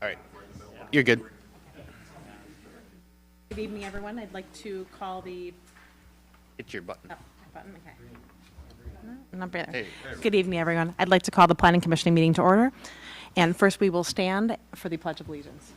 All right. You're good. Good evening, everyone. I'd like to call the Hit your button. button. Okay. No, not bad. Hey. Good evening, everyone. I'd like to call the Planning Commission meeting to order. And first, we will stand for the Pledge of Allegiance.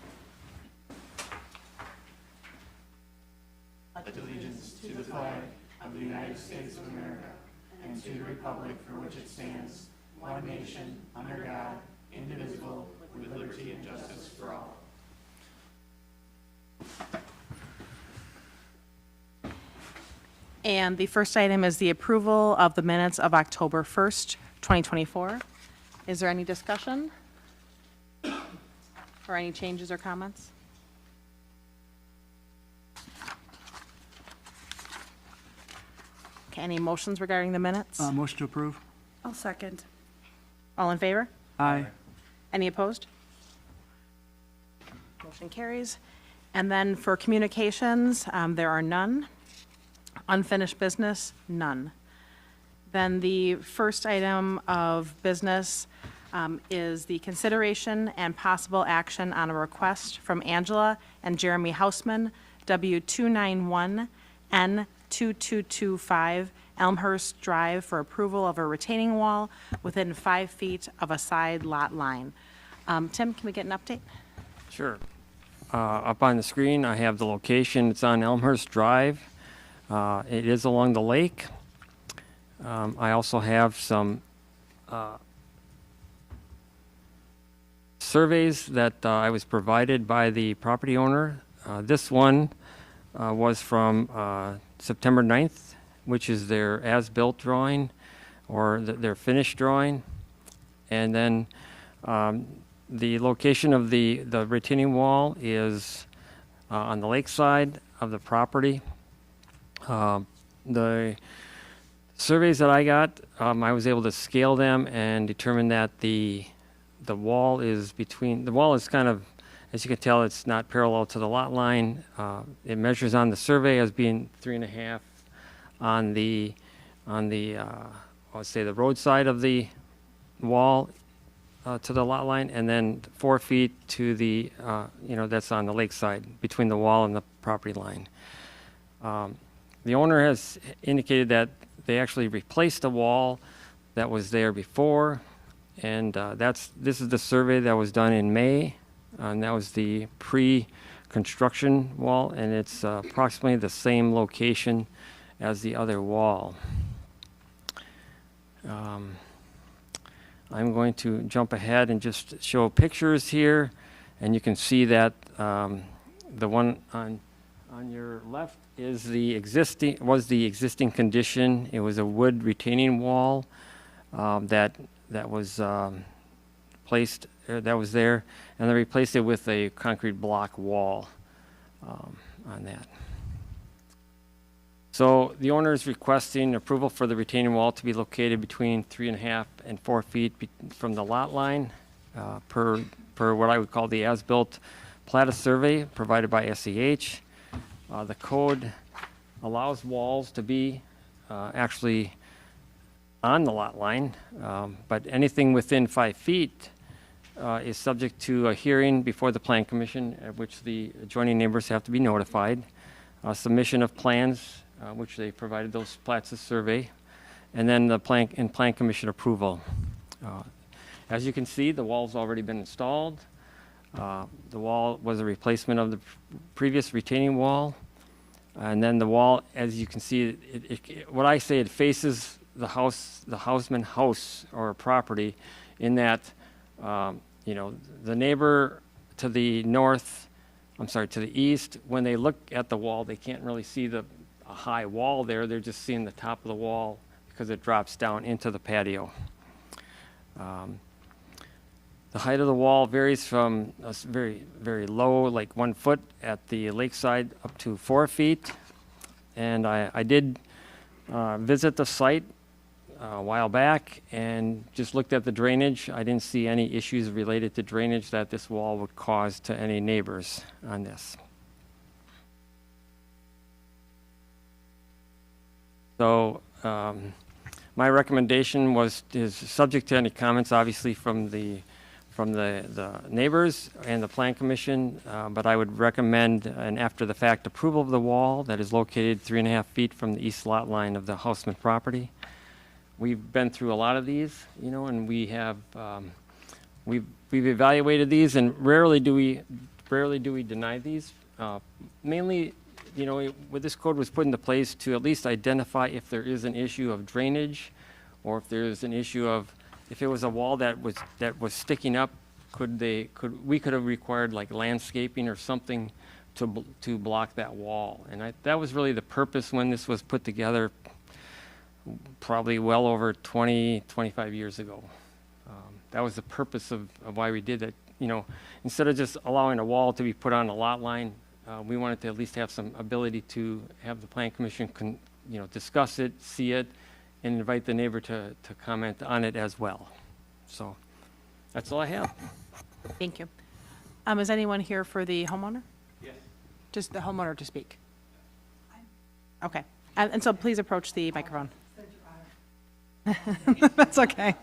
And the first item is the approval of the minutes of October 1st, 2024. Is there any discussion? Or any changes or comments? Okay, any motions regarding the minutes? Motion to approve. I'll second. All in favor? Aye. Any opposed? Motion carries. And then for communications, there are none. Unfinished business, none. Then the first item of business is the consideration and possible action on a request from Angela and Jeremy Hausman, W291N2225 Elmhurst Drive, for approval of a retaining wall within 5 feet of a side lot line. Tim, can we get an update? Sure. Up on the screen, I have the location. It's on Elmhurst Drive. It is along the lake. I also have some surveys that I was provided by the property owner. This one was from September 9th, which is their as-built drawing or their finished drawing. And then the location of the retaining wall is on the lake side of the property. The surveys that I got, I was able to scale them and determine that the wall is kind of, as you can tell, it's not parallel to the lot line. It measures on the survey as being 3.5 on the let's say the road side of the wall to the lot line, and then 4 feet to the that's on the lake side between the wall and the property line. The owner has indicated that they actually replaced a wall that was there before, and this is the survey that was done in May, and that was the pre-construction wall, and it's approximately the same location as the other wall. I'm going to jump ahead and just show pictures here, and you can see that the one on your left is the existing condition. It was a wood retaining wall that was placed that was there, and they replaced it with a concrete block wall on that. So the owner is requesting approval for the retaining wall to be located between 3.5 and 4 feet from the lot line, per what I would call the as-built Plata survey provided by SEH. The code allows walls to be actually on the lot line, but anything within 5 feet is subject to a hearing before the Plan Commission, at which the adjoining neighbors have to be notified, submission of plans, which they provided those plats of survey, and then the Plan Commission approval. As you can see, the wall's already been installed. The wall was a replacement of the previous retaining wall. And then the wall, as you can see, what I say, it faces the house, the Hausman house or property, in that, the neighbor to the to the east, when they look at the wall, they can't really see a high wall there. They're just seeing the top of the wall because it drops down into the patio. The height of the wall varies from a very, very low, like 1 foot at the lakeside, up to 4 feet. And I did visit the site a while back and just looked at the drainage. I didn't see any issues related to drainage that this wall would cause to any neighbors on this. So my recommendation is subject to any comments, obviously, from from the neighbors and the Plan Commission, but I would recommend an after-the-fact approval of the wall that is located 3.5 feet from the east lot line of the Houseman property. We've been through a lot of these, you know, and we have, we've evaluated these, and rarely do we deny these. Mainly, you know, what this code was put into place to at least identify if there is an issue of drainage, or if there is an issue of, if it was a wall that was sticking up, we could have required like landscaping or something to block that wall. And that was really the purpose when this was put together, probably well over 25 years ago. That was the purpose of why we did it. You know, instead of just allowing a wall to be put on a lot line, we wanted to at least have some ability to have the Plan Commission, you know, discuss it, see it, and invite the neighbor to comment on it as well. So that's all I have. Thank you. Is anyone here for the homeowner? Yes. Just the homeowner to speak? Okay. And so please approach the microphone. That's okay.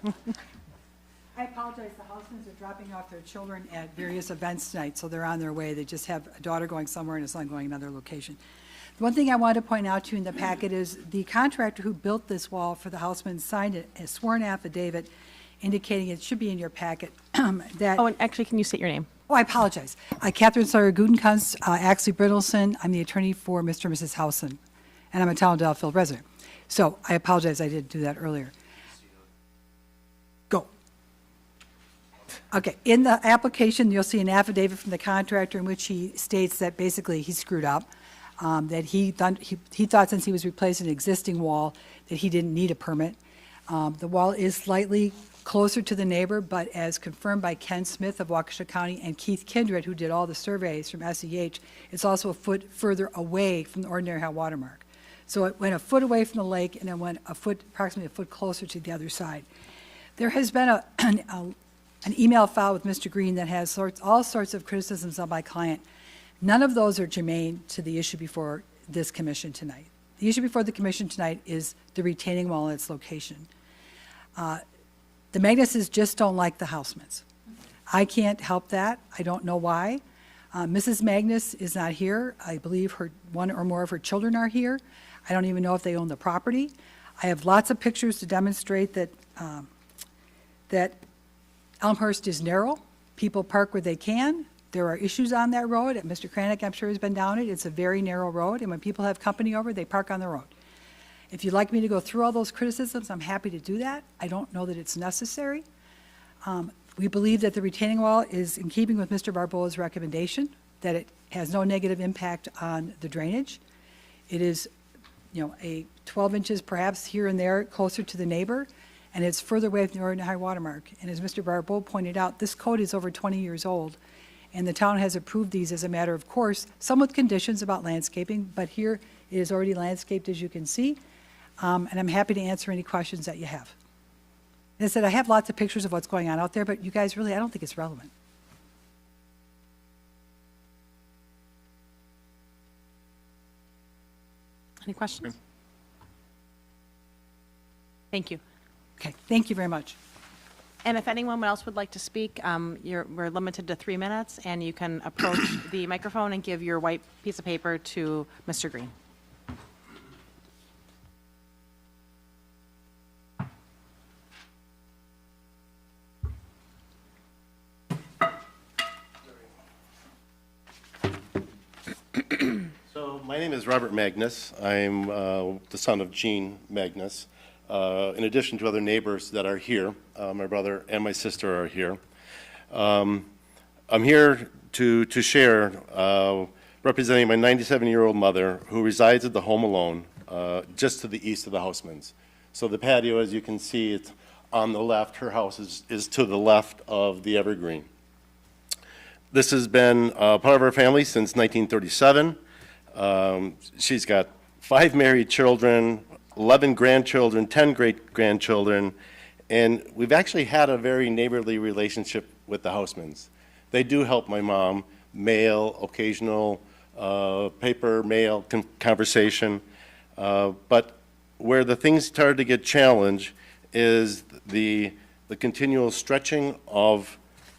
I apologize, the Housemans are dropping off their children at various events tonight, so they're on their way. They just have a daughter going somewhere and a son going another location. The one thing I wanted to point out to you in the packet is the contractor who built this wall for the Housemans signed a sworn affidavit indicating, it should be in your packet, that... Oh, and actually, can you state your name? Oh, I apologize. Catherine Sawyer Gudenkunst, Axley Brittleson. I'm the attorney for Mr. and Mrs. Housen, and I'm a town of Delafield resident. So I apologize, I didn't do that earlier. Go. Okay, in the application, you'll see an affidavit from the contractor in which he states that basically he screwed up, that he thought since he was replacing an existing wall that he didn't need a permit. The wall is slightly closer to the neighbor, but as confirmed by Ken Smith of Waukesha County and Keith Kindred, who did all the surveys from SEH, it's also a foot further away from the ordinary high water mark. So it went a foot away from the lake and then went approximately a foot closer to the other side. There has been an email filed with Mr. Green that has all sorts of criticisms of my client. None of those are germane to the issue before this commission tonight. The issue before the commission tonight is the retaining wall and its location. The Magnuses just don't like the Housemans. I can't help that. I don't know why. Mrs. Magnus is not here. I believe one or more of her children are here. I don't even know if they own the property. I have lots of pictures to demonstrate that Elmhurst is narrow. People park where they can. There are issues on that road. Mr. Kranick, I'm sure, has been down it. It's a very narrow road, and when people have company over, they park on the road. If you'd like me to go through all those criticisms, I'm happy to do that. I don't know that it's necessary. We believe that the retaining wall is in keeping with Mr. Barboa's recommendation, that it has no negative impact on the drainage. It is, you know, a 12 inches perhaps here and there closer to the neighbor, and it's further away from the ordinary high water mark. And as Mr. Barbeau pointed out, this code is over 20 years old, and the town has approved these as a matter of course, some with conditions about landscaping, but here it is already landscaped, as you can see, and I'm happy to answer any questions that you have. As I said, I have lots of pictures of what's going on out there, but you guys really, I don't think it's relevant. Any questions? Thank you. Okay, thank you very much. And if anyone else would like to speak, we're limited to 3 minutes, and you can approach the microphone and give your white piece of paper to Mr. Green. So my name is Robert Magnus. I'm the son of Gene Magnus. In addition to other neighbors that are here, my brother and my sister are here. I'm here to share, representing my 97-year-old mother who resides at the home alone, just to the east of the Housemans. So the patio, as you can see, it's on the left. Her house is to the left of the evergreen. This has been part of our family since 1937. She's got 5 married children, 11 grandchildren, 10 great-grandchildren, and we've actually had a very neighborly relationship with the Housemans. They do help my mom, mail, occasional paper, mail, conversation, but where the things started to get challenged is the continual stretching of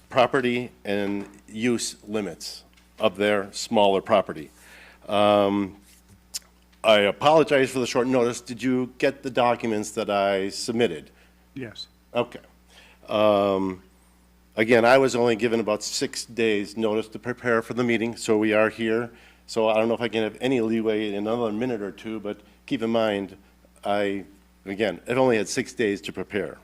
property and use limits of their smaller property. I apologize for the short notice. Did you get the documents that I submitted? Yes. Okay. Again, I was only given about 6 days' notice to prepare for the meeting, so we are here. So I don't know if I can have any leeway in another minute or two, but keep in mind, I've only had 6 days to prepare.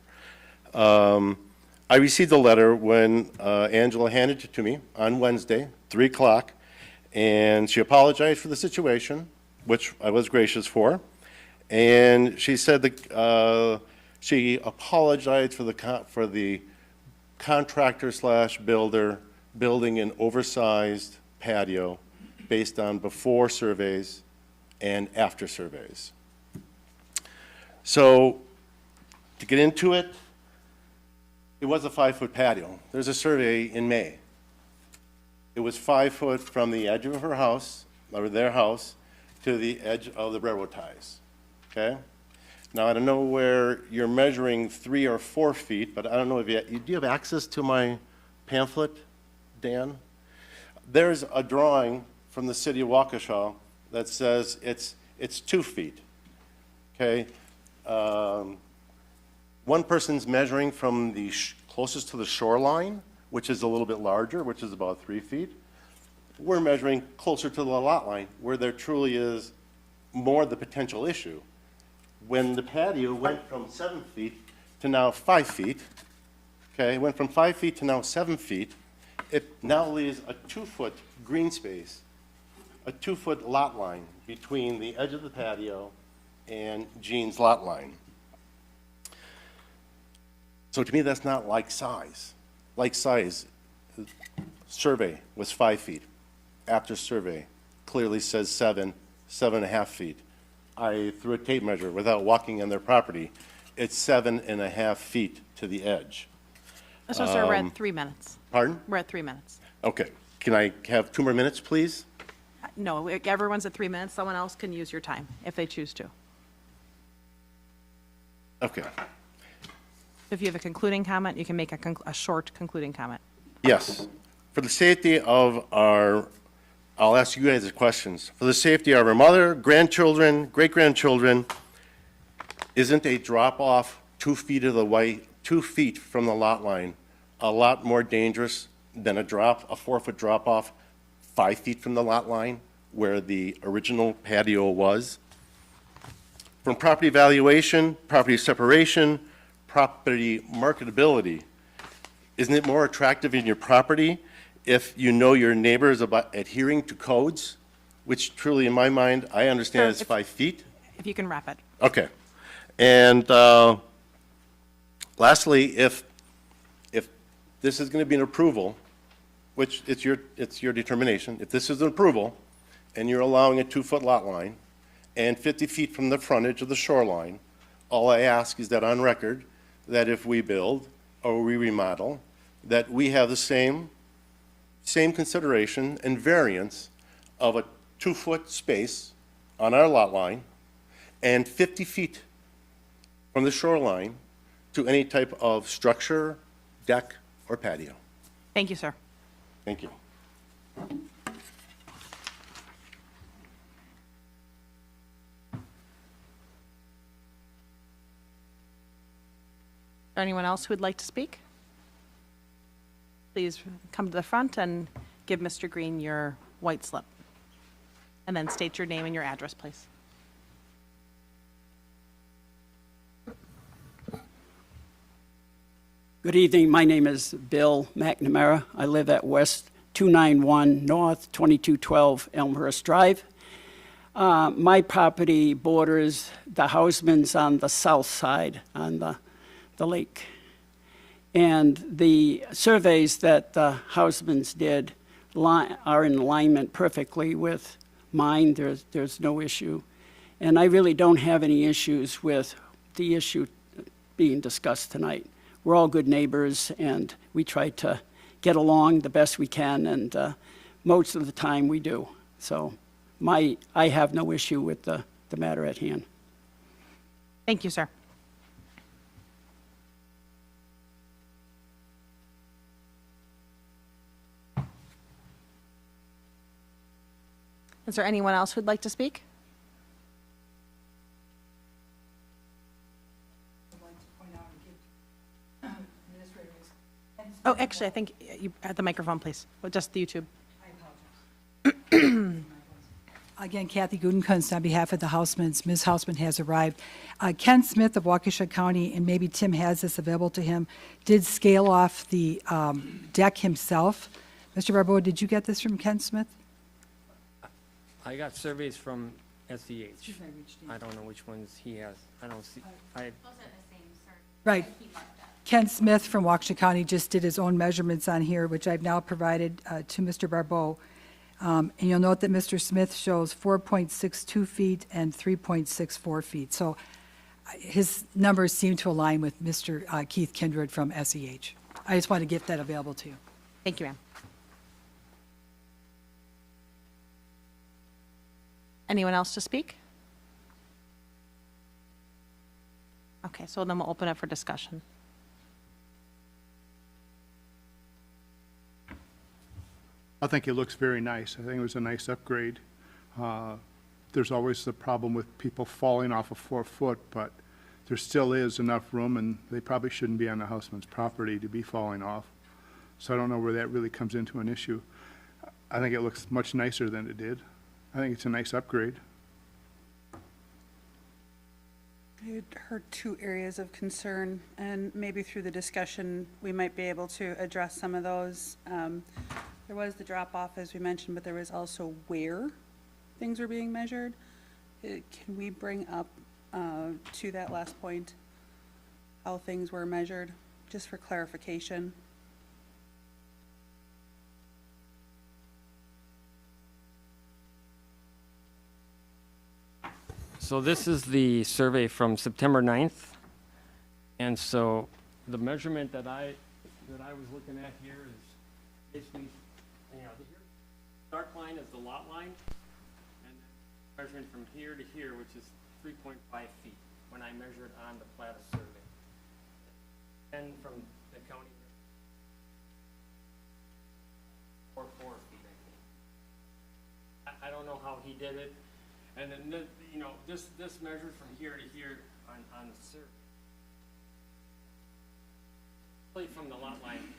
I received a letter when Angela handed it to me on Wednesday, 3 o'clock, and she apologized for the situation, which I was gracious for. And she said that she apologized for the contractor slash builder building an oversized patio based on before surveys and after surveys. So to get into it, it was a 5-foot patio. There's a survey in May. It was 5 foot from the edge of her house, or their house, to the edge of the railroad ties, okay? Now, I don't know where you're measuring 3 or 4 feet, but I don't know if do you have access to my pamphlet, Dan? There's a drawing from the city of Waukesha that says it's 2 feet, okay? One person's measuring from the closest to the shoreline, which is a little bit larger, which is about 3 feet. We're measuring closer to the lot line, where there truly is more the potential issue. When the patio went from 7 feet to now 5 feet, okay, went from 5 feet to now 7 feet, it now leaves a 2-foot green space, a 2-foot lot line between the edge of the patio and Jean's lot line. So to me, that's not like size. Like size, survey was 5 feet. After survey, clearly says 7.5 feet. I threw a tape measure without walking on their property. It's 7.5 feet to the edge. So, sir, we're at 3 minutes. Pardon? We're at 3 minutes. Okay. Can I have 2 more minutes, please? No, everyone's at 3 minutes. Someone else can use your time if they choose to. Okay. If you have a concluding comment, you can make a short concluding comment. Yes. For the safety of I'll ask you guys the questions. For the safety of our mother, grandchildren, great-grandchildren, isn't a drop-off 2 feet of the 2 feet from the lot line a lot more dangerous than a 4-foot drop-off 5 feet from the lot line where the original patio was? From property valuation, property separation, property marketability, isn't it more attractive in your property if you know your neighbor is about adhering to codes, which truly, in my mind, I understand is Sir, 5 feet? If you can wrap it. Okay. And lastly, if this is going to be an approval, which it's your determination, if this is an approval and you're allowing a 2-foot lot line and 50 feet from the frontage of the shoreline, all I ask is that on record, that if we build or we remodel, that we have the same consideration and variance of a 2-foot space on our lot line and 50 feet from the shoreline to any type of structure, deck, or patio. Thank you, sir. Thank you. Anyone else who would like to speak? Please come to the front and give Mr. Green your white slip. And then state your name and your address, please. Good evening. My name is Bill McNamara. I live at West 291 North 2212 Elmhurst Drive. My property borders the Hausmans on the south side on the lake. And the surveys that the Hausmans did are in alignment perfectly with mine. There's no issue. And I really don't have any issues with the issue being discussed tonight. We're all good neighbors, and we try to get along the best we can, and most of the time we do. So I have no issue with the matter at hand. Thank you, sir. Is there anyone else who'd like to speak? Oh, actually, I think you, at the microphone, please. Well, just the YouTube. Again, Kathy Gudenkunst on behalf of the Housemans. Ms. Houseman has arrived. Ken Smith of Waukesha County, and maybe Tim has this available to him, did scale off the deck himself. Mr. Barbeau, did you get this from Ken Smith? I got surveys from SEH. I don't know which ones he has. I don't see, Right. Ken Smith from Waukesha County just did his own measurements on here, which I've now provided to Mr. Barbeau. And you'll note that Mr. Smith shows 4.62 feet and 3.64 feet. So his numbers seem to align with Mr. Keith Kindred from SEH. I just want to get that available to you. Thank you, ma'am. Anyone else to speak? Okay, so then we'll open it for discussion. I think it looks very nice. I think it was a nice upgrade. There's always the problem with people falling off a 4-foot, but there still is enough room, and they probably shouldn't be on the houseman's property to be falling off. So I don't know where that really comes into an issue. I think it looks much nicer than it did. I think it's a nice upgrade. I had heard two areas of concern, and maybe through the discussion, we might be able to address some of those. There was the drop-off, as we mentioned, but there was also where things were being measured. Can we bring up, to that last point, how things were measured, just for clarification? So this is the survey from September 9th. And so the measurement that I was looking at here is basically, you know, the dark line is the lot line, and then measuring from here to here, which is 3.5 feet, when I measured on the plat of survey. And from the county, or 4 feet, I think. I don't know how he did it. And then, you know, this measures from here to here on the survey. Really from the lot line,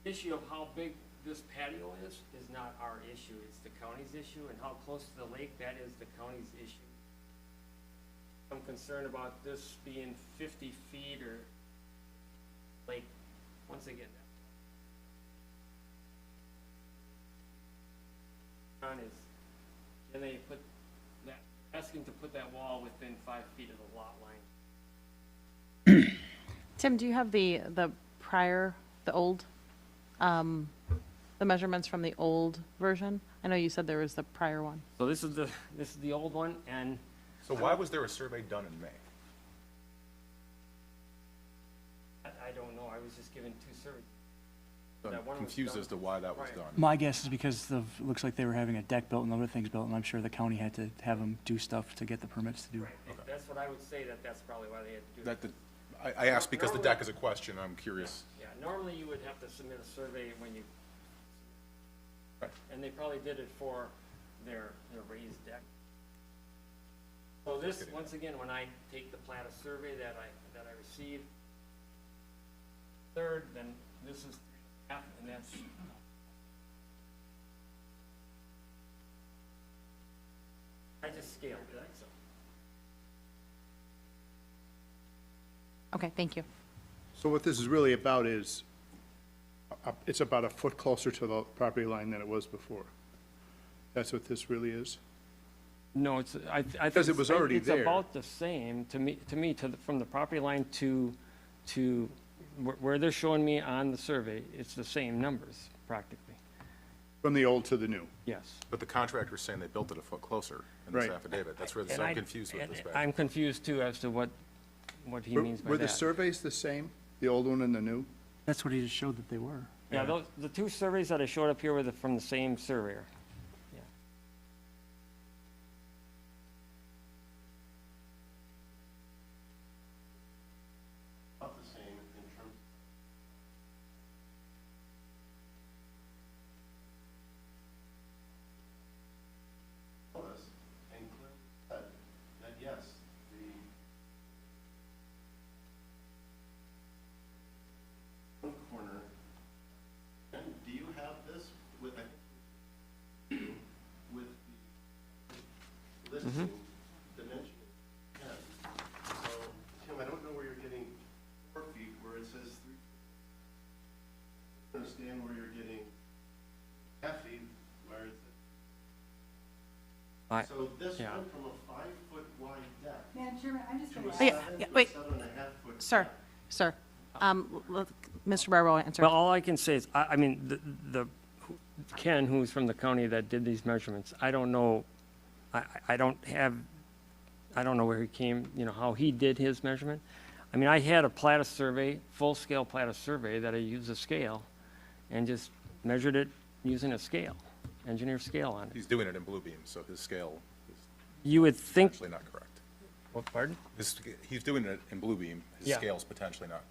issue of how big this patio is not our issue, it's the county's issue, and how close to the lake, that is the county's issue. I'm concerned about this being 50 feet or, like, once again, is, and they put that, asking to put that wall within 5 feet of the lot line. Tim, do you have the prior, the old, the measurements from the old version? I know you said there was the prior one. So this is the old one, and So why was there a survey done in May? I don't know, I was just given two surveys. I'm That one was confused done as to why that was prior. done. My guess is because of, it looks like they were having a deck built and other things built, and I'm sure the county had to have them do stuff to get the permits to do. Right, that's what I would say, that's probably why they had to do it. I asked because the deck is a question, I'm curious. Yeah, normally you would have to submit a survey when you, Right. and they probably did it for their raised deck. So this, once again, when I take the plat of survey that I received, third, then this is half, and that's. I just scaled it, so. Okay, thank you. So what this is really about is, it's about a foot closer to the property line than it was before. That's what this really is? No, it's, I think. Because it was already it's there. about the same from the property line to where they're showing me on the survey, it's the same numbers practically. From the old to the new? Yes. But the contractor's saying they built it a foot closer in this Right. affidavit. That's where, And so I'm I- confused with this. I'm confused too as to what he means by Were the that. surveys the same, the old one and the new? That's what he just showed that they were. Yeah, the two surveys that I showed up here were from the same surveyor. Yeah. About the same in terms. I- So this yeah. went from a 5-foot wide deck Madam Chairman, I'm just to a going Wait. 7.5-foot. Sir, Mr. Barbaro, answer. Well, all I can say is, I mean, Ken, who's from the county that did these measurements, I don't know, I don't know where he came, how he did his measurement. I mean, I had a Plata survey, full-scale Plata survey that I used a scale and just measured it using a scale, engineer scale on it. He's doing it in Bluebeam, so his scale is You would think, actually not correct. what, pardon? He's doing it in Bluebeam, his Yeah. scale's potentially not.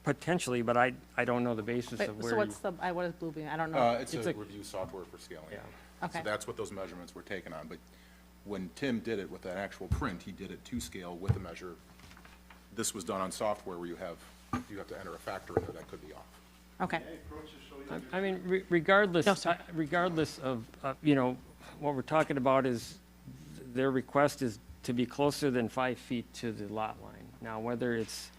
Potentially, but I don't know the basis Wait, of where so you. what's what is Bluebeam? I don't know. It's It's a a- review software for scaling. Yeah. Okay. So that's what those measurements were taken on, but when Tim did it with that actual print, he did it to scale with a measure. This was done on software where you have to enter a factor in there that could be off. Okay. I mean, regardless, No, sir. regardless of, what we're talking about is, their request is to be closer than 5 feet to the lot line. Now, whether it's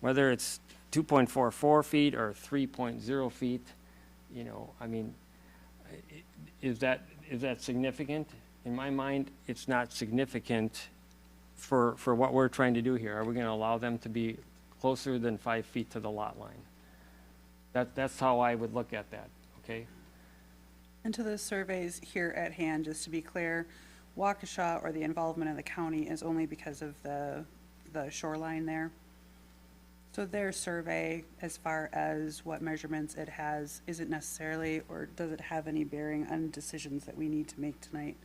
2.44 feet or 3.0 feet, I mean, is that significant? In my mind, it's not significant for what we're trying to do here. Are we going to allow them to be closer than 5 feet to the lot line? That's how I would look at that, okay? And to the surveys here at hand, just to be clear, Waukesha or the involvement of the county is only because of the shoreline there. So their survey, as far as what measurements it has, isn't necessarily, or does it have any bearing on decisions that we need to make tonight?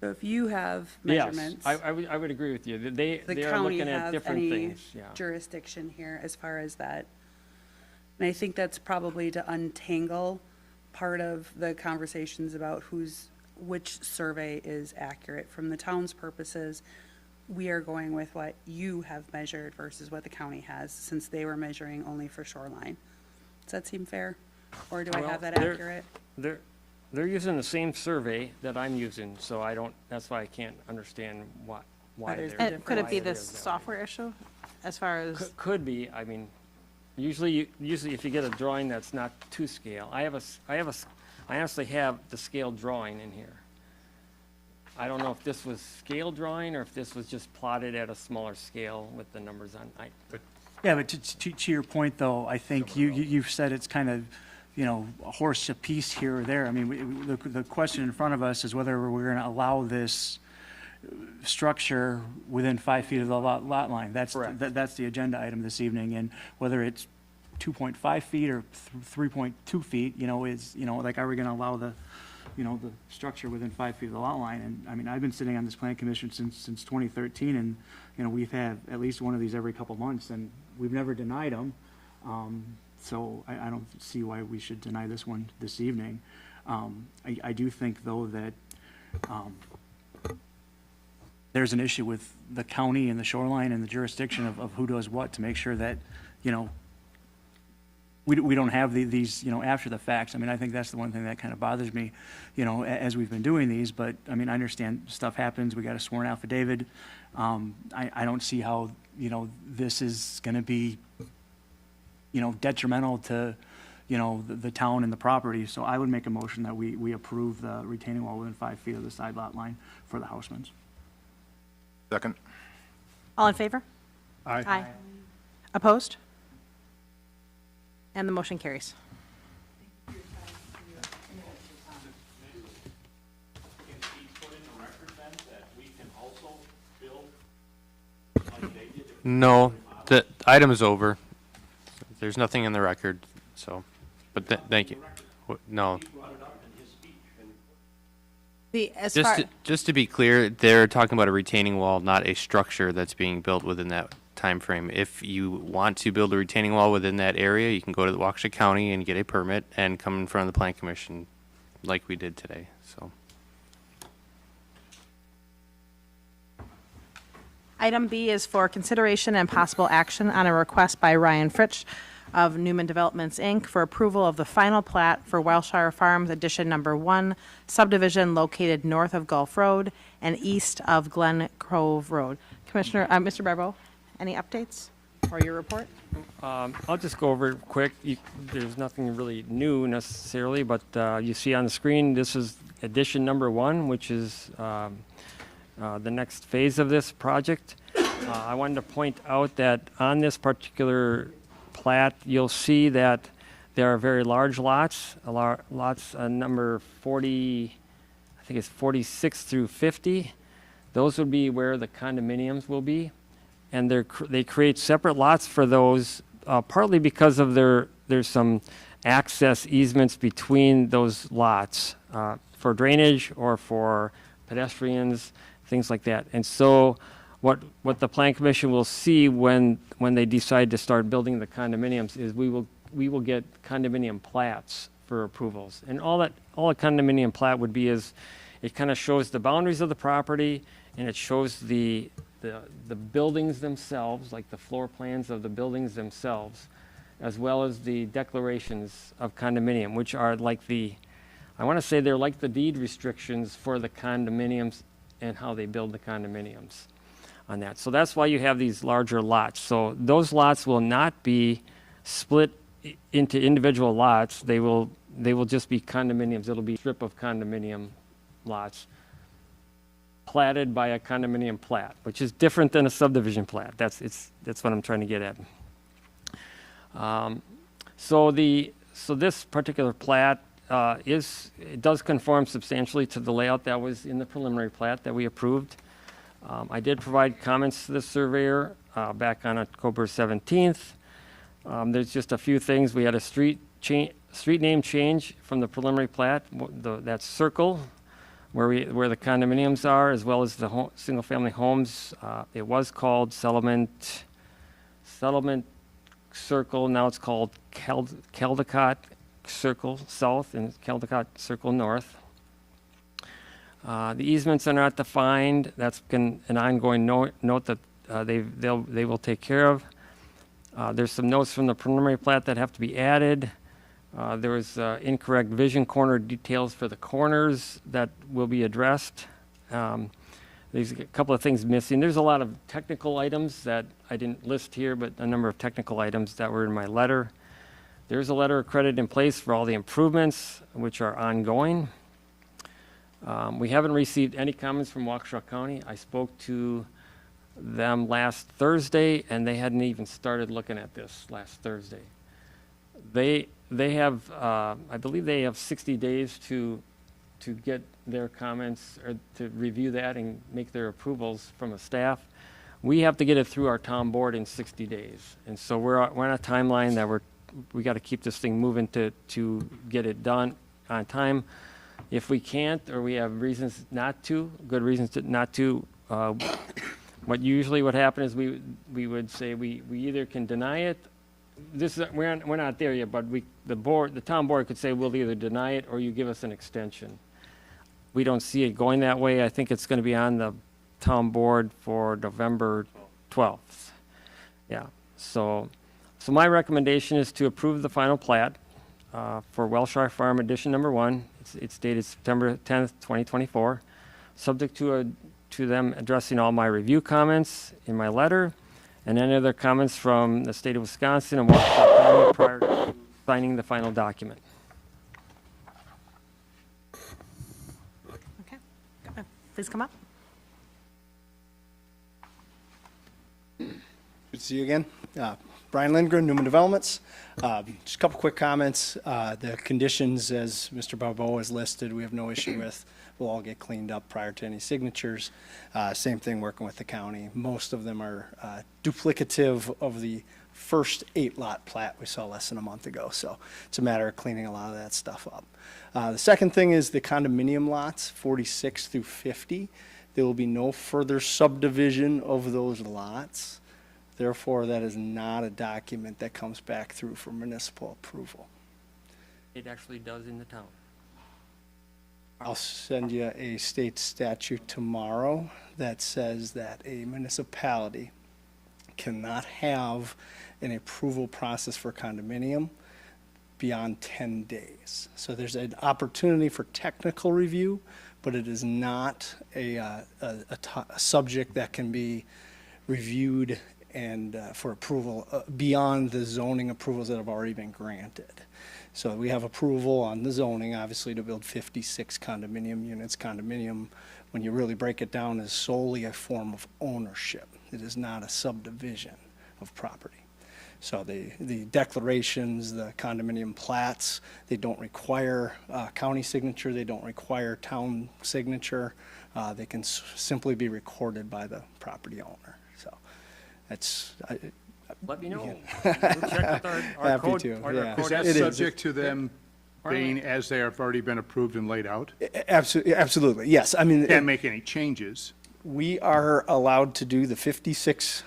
So if you have measurements, Yes, I would agree with you. They the are county looking at have different any things, yeah. jurisdiction here as far as that? And I think that's probably to untangle part of the conversations about which survey is accurate. From the town's purposes, we are going with what you have measured versus what the county has, since they were measuring only for shoreline. Does that seem fair? Or do I Well, have that they're- accurate? They're using the same survey that I'm using, so that's why I can't understand why there's they're. a And could it be why this is that way. software issue as far as, Could be, I mean, usually if you get a drawing that's not to scale, I honestly have the scale drawing in here. I don't know if this was scale drawing or if this was just plotted at a smaller scale with the numbers on. Yeah, but to your point, though, I think you've said it's kind of, a horse apiece here or there. I mean, the question in front of us is whether we're going to allow this structure within 5 feet of the lot line. That's the agenda item this evening, and whether it's 2.5 feet or 3.2 feet, like, are we going to allow the structure within 5 feet of the lot line? And, I mean, I've been sitting on this plan commission since 2013, and we've had at least one of these every couple months, and we've never denied them. So I don't see why we should deny this one this evening. I do think, though, that there's an issue with the county and the shoreline and the jurisdiction of who does what to make sure that, we don't have these, after the facts. I mean, I think that's the one thing that kind of bothers me, as we've been doing these. But, I mean, I understand stuff happens. We got a sworn affidavit. I don't see how, this is going to be, detrimental to, the town and the property. So I would make a motion that we approve the retaining wall within 5 feet of the side lot line for the Housemans. Second? all in favor? Aye. Opposed? And the motion carries. No, the item is over. There's nothing in the record, so, but thank you. No, As far, just to be clear, they're talking about a retaining wall, not a structure that's being built within that time frame. If you want to build a retaining wall within that area, you can go to the Waukesha County and get a permit and come in front of the Plan Commission like we did today, so. Item B is for consideration and possible action on a request by Ryan Fritsch of Newman Developments, Inc. for approval of the final plat for Wellshire Farms Addition Number 1 subdivision located north of Gulf Road and east of Glen Cove Road. Commissioner, Mr. Barbeau, any updates or your report? I'll just go over it quick. There's nothing really new necessarily, but you see on the screen, this is addition number 1, which is the next phase of this project. I wanted to point out that on this particular plat, you'll see that there are very large lots, lots number 40, I think it's 46 through 50. Those would be where the condominiums will be. And they create separate lots for those, partly because of there's some access easements between those lots for drainage or for pedestrians, things like that. And so what the Plan Commission will see when they decide to start building the condominiums is we will get condominium plats for approvals. And all a condominium plat would be is it kind of shows the boundaries of the property, and it shows the buildings themselves, like the floor plans of the buildings themselves, as well as the declarations of condominium, which are like I want to say they're like the deed restrictions for the condominiums and how they build the condominiums on that. So that's why you have these larger lots. So those lots will not be split into individual lots. They will just be condominiums. It'll be a strip of condominium lots platted by a condominium plat, which is different than a subdivision plat. That's what I'm trying to get at. So this particular plat it does conform substantially to the layout that was in the preliminary plat that we approved. I did provide comments to the surveyor back on October 17th. There's just a few things. We had a street name change from the preliminary plat. That circle where the condominiums are, as well as the single-family homes. It was called Settlement Circle. Now it's called Caldecott Circle South and Caldecott Circle North. The easements are not defined. That's been an ongoing note that they will take care of. There's some notes from the preliminary plat that have to be added. There was incorrect vision corner details for the corners that will be addressed. There's a couple of things missing. There's a lot of technical items that I didn't list here, but a number of technical items that were in my letter. There's a letter of credit in place for all the improvements, which are ongoing. We haven't received any comments from Waukesha County. I spoke to them last Thursday, and they hadn't even started looking at this last Thursday. They have, I believe they have 60 days to get their comments or to review that and make their approvals from the staff. We have to get it through our town board in 60 days. And so we're on a timeline that we got to keep this thing moving to get it done on time. If we can't, or we have reasons not to, good reasons not to, what happened is we would say we either can deny it. We're not there yet, but the town board could say we'll either deny it or you give us an extension. We don't see it going that way. I think it's going to be on the town board for November 12th. Yeah. So my recommendation is to approve the final plat for Wellshire Farm Edition Number 1. It's dated September 10th, 2024, subject to them addressing all my review comments in my letter and any other comments from the state of Wisconsin and Waukesha County prior to signing the final document. Okay. Please come up. Good to see you again. Brian Lindgren, Newman Developments. Just a couple quick comments. The conditions, as Mr. Barbeau has listed, we have no issue with. Will all get cleaned up prior to any signatures. Same thing working with the county. Most of them are duplicative of the first 8-lot plat we saw less than a month ago. So it's a matter of cleaning a lot of that stuff up. The second thing is the condominium lots, 46 through 50. There will be no further subdivision of those lots. Therefore, that is not a document that comes back through for municipal approval. It actually does in the town. I'll send you a state statute tomorrow that says that a municipality cannot have an approval process for condominium beyond 10 days. So there's an opportunity for technical review, but it is not a subject that can be reviewed and for approval beyond the zoning approvals that have already been granted. So we have approval on the zoning, obviously, to build 56 condominium units. Condominium, when you really break it down, is solely a form of ownership. It is not a subdivision of property. So the declarations, the condominium plats, they don't require county signature, they don't require town signature. They can simply be recorded by the property owner. So that's, Let me know. We'll check with our Happy code. to, our yeah. code Is that It is. subject to them being as they have already been approved and laid out? Absolutely, yes. I mean, Can't make any changes. we are allowed to do the 56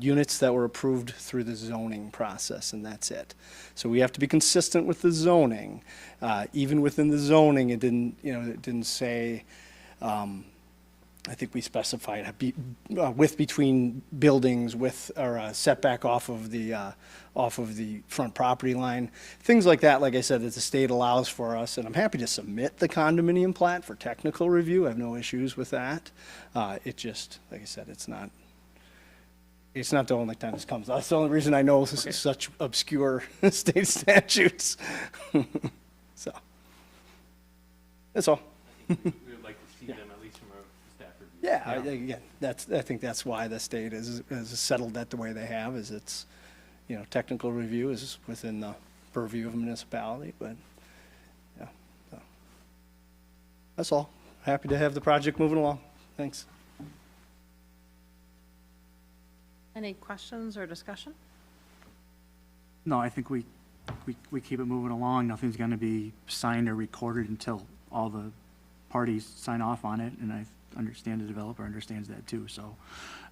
units that were approved through the zoning process, and that's it. So we have to be consistent with the zoning. Even within the zoning, it didn't say, I think we specified width between buildings or setback off of the front property line. Things like that, like I said, that the state allows for us, and I'm happy to submit the condominium plat for technical review. I have no issues with that. It just, like I said, it's not the only time this comes. That's the only reason I know such obscure state statutes. So, that's all. We would like to see them at least from a staff review. Yeah, again, I think that's why the state has settled that the way they have, is it's, technical review is within the purview of a municipality, but, yeah, so. That's all. Happy to have the project moving along. Thanks. Any questions or discussion? No, I think we keep it moving along. Nothing's going to be signed or recorded until all the parties sign off on it, and I understand the developer understands that too. So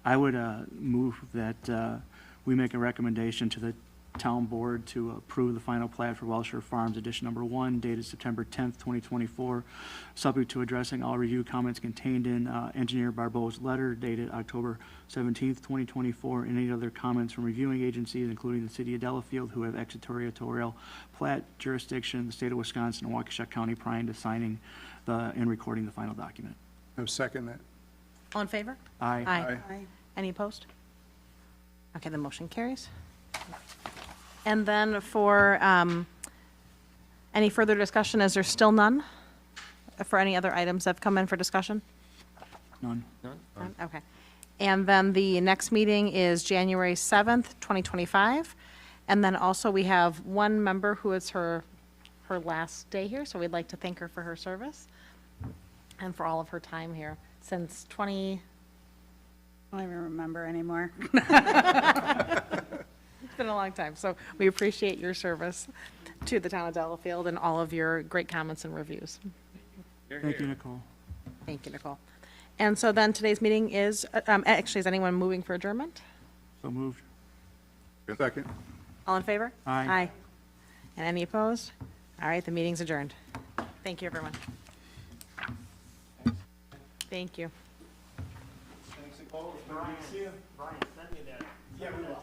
I would move that we make a recommendation to the town board to approve the final plat for Welshire Farms Edition Number 1, dated September 10th, 2024, subject to addressing all review comments contained in Engineer Barbeau's letter dated October 17th, 2024, and any other comments from reviewing agencies, including the city of Delafield, who have extraterritorial plat jurisdiction, the state of Wisconsin, and Waukesha County, prior to signing and recording the final document. I second that. All in favor? Aye. Aye. Any opposed? Okay, the motion carries. And then for any further discussion, is there still none for any other items that have come in for discussion? None. None? Okay. And then the next meeting is January 7th, 2025. And then also we have one member who is her last day here, so we'd like to thank her for her service and for all of her time here since I don't even remember anymore. It's been a long time, so we appreciate your service to the town of Delafield and all of your great comments and reviews. Thank you, Nicole. Thank you, Nicole. And so then today's meeting is, actually, is anyone moving for adjournment? So moved. Second. All in favor? Aye. Aye. And any opposed? All right, the meeting's adjourned. Thank you, everyone. Thank you. Thanks, Nicole. Brian, send me that. Yeah, we will.